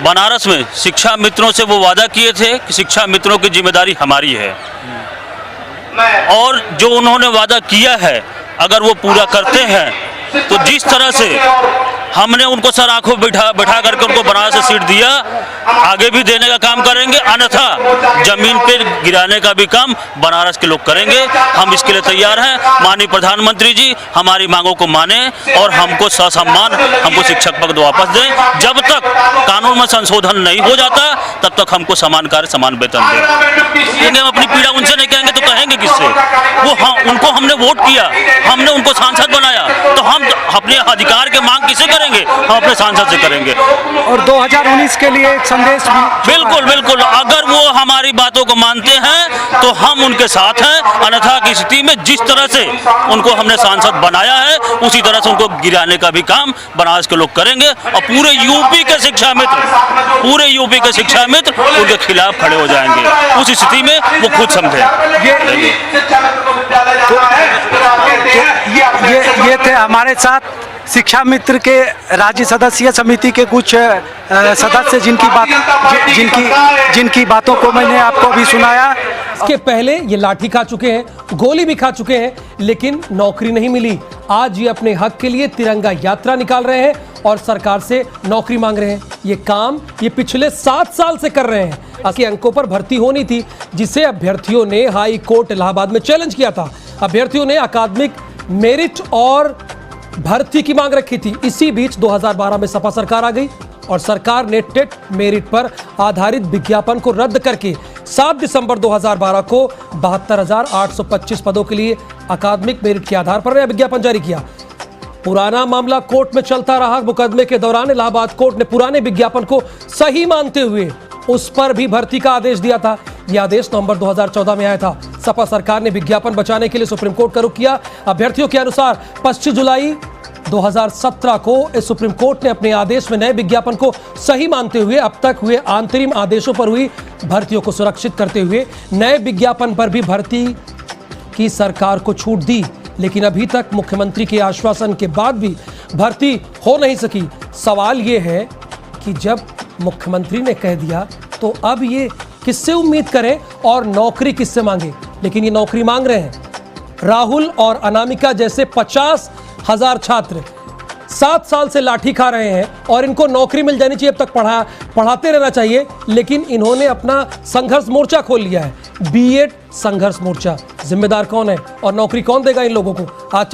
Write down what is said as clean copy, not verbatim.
बनारस में शिक्षा मित्रों से वो वादा किए थे कि शिक्षा मित्रों की जिम्मेदारी हमारी है, और जो उन्होंने वादा किया है अगर वो पूरा करते हैं तो जिस तरह से हमने उनको सर आंखों बैठा करके उनको बनारस से सीट दिया, आगे भी देने का काम करेंगे, अन्यथा जमीन पे गिराने का भी काम बनारस के लोग करेंगे। हम इसके लिए तैयार हैं। माननीय प्रधानमंत्री जी हमारी मांगों को माने और हमको ससम्मान हमको शिक्षक पद वापस दें। जब तक कानून में संशोधन नहीं हो जाता तब तक हमको समान कार्य समान वेतन दें। हम अपनी पीड़ा उनसे नहीं कहेंगे तो कहेंगे किससे? वो उनको हमने वोट किया, हमने उनको सांसद बनाया, तो हम अपने अधिकार के मांग किसे करेंगे? हम अपने सांसद से करेंगे। और 2019 के लिए एक संदेश भी। बिल्कुल बिल्कुल, अगर वो हमारी बातों को मानते हैं तो हम उनके साथ हैं, अन्यथा की स्थिति में जिस तरह से उनको हमने सांसद बनाया है उसी तरह से उनको गिराने का भी काम बनारस के लोग करेंगे। और पूरे यूपी के शिक्षा मित्र उनके खिलाफ खड़े हो जाएंगे। उस स्थिति में वो खुद समझे। ये थे हमारे साथ शिक्षा मित्र के राज्य सदस्य समिति के कुछ सदस्य जिनकी बातों को मैंने आपको भी सुनाया। इसके पहले ये लाठी खा चुके हैं, गोली भी खा चुके हैं, लेकिन नौकरी नहीं मिली। आज ये अपने हक के लिए तिरंगा यात्रा निकाल रहे हैं और सरकार से नौकरी मांग रहे हैं। ये काम ये पिछले 7 साल से कर रहे हैं। असली अंकों पर भर्ती होनी थी, जिसे अभ्यर्थियों ने हाई कोर्ट इलाहाबाद में चैलेंज किया था। अभ्यर्थियों ने अकादमिक मेरिट और भर्ती की मांग रखी थी। इसी बीच 2012 में सपा सरकार आ गई और सरकार ने टेट मेरिट पर आधारित विज्ञापन को रद्द करके 7 दिसंबर 2012 को 72,825 पदों के लिए अकादमिक मेरिट के आधार पर नया विज्ञापन जारी किया। पुराना मामला कोर्ट में चलता रहा। मुकदमे के दौरान इलाहाबाद कोर्ट ने पुराने विज्ञापन को सही मानते हुए उस पर भी भर्ती का आदेश दिया था। यह आदेश नवंबर 2014 में आया था। सपा सरकार ने विज्ञापन बचाने के लिए सुप्रीम कोर्ट का रुख किया। अभ्यर्थियों के अनुसार 25 जुलाई 2017 को इस सुप्रीम कोर्ट ने अपने आदेश में नए विज्ञापन को सही मानते हुए अब तक हुए अंतरिम आदेशों पर हुई भर्तियों को सुरक्षित करते हुए नए विज्ञापन पर भी भर्ती की सरकार को छूट दी। लेकिन अभी तक मुख्यमंत्री के आश्वासन के बाद भी भर्ती हो नहीं सकी। सवाल यह है कि जब मुख्यमंत्री ने कह दिया तो अब ये किससे उम्मीद करें और नौकरी किससे मांगे? लेकिन ये नौकरी मांग रहे हैं। राहुल और अनामिका जैसे 50,000 छात्र 7 साल से लाठी खा रहे हैं और इनको नौकरी मिल जानी चाहिए। अब तक पढ़ाते रहना चाहिए, लेकिन इन्होंने अपना संघर्ष मोर्चा खोल लिया है। बीएड संघर्ष मोर्चा। जिम्मेदार कौन है और नौकरी कौन देगा इन लोगों को? आज